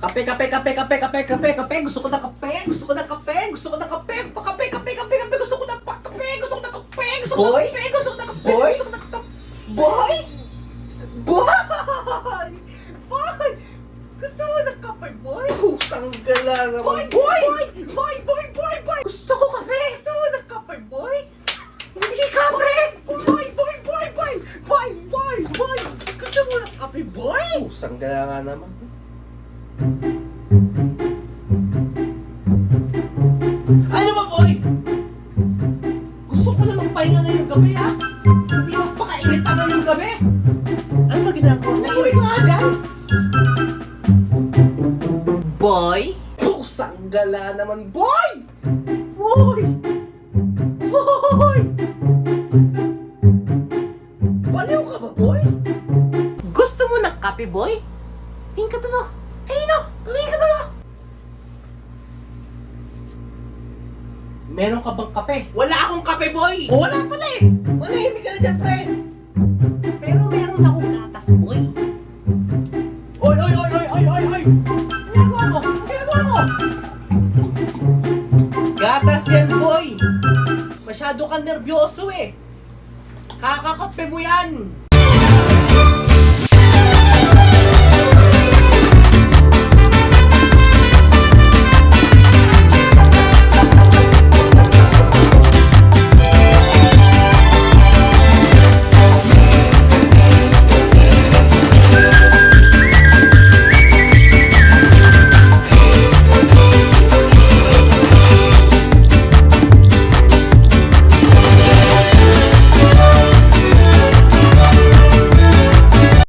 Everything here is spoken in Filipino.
Kape, kape, kape, kape, kape, kape, kape, gusto ko ng kape, gusto ko ng kape, gusto ko ng kape, kape, kape, kape, kape, gusto ko ng kape, gusto ko ng kape, gusto ko ng kape, gusto ko ng kape, Boy? gusto ko ng kape. Boy? Boy! Boy! Gusto mo ng kape, boy? Pusang gala naman. Boy! Boy! Boy! Boy! Boy! Boy! Gusto ko kape! Gusto mo ng kape, boy? Hindi kape! Boy! Boy! Boy! Boy! Boy! Boy! Boy! Gusto mo ng kape, boy? Pusang gala nga naman. Ano ba, boy? Gusto ko na magpahinga ngayong gabi, ha? Hindi magpakainit ako ngayong gabi. Ano ba ginagawa mo? Naiway ka nga dyan. Boy? Pusang gala naman, boy! Boy! Boy! Baliw ka ba, boy? Gusto mo ng kape, boy? Tingin ka to, no? Ayun, no? Tumingin ka to, no? Meron ka bang kape? Wala akong kape, boy! O, wala pala eh! Manahimik ka na dyan, pre! Pero meron akong gatas, boy. Oy, oy, oy, oy, oy, oy, oy! Ano ginagawa mo? Ano ginagawa mo? Gatas yan, boy! Masyado kang nervyoso eh! Kakakape mo yan!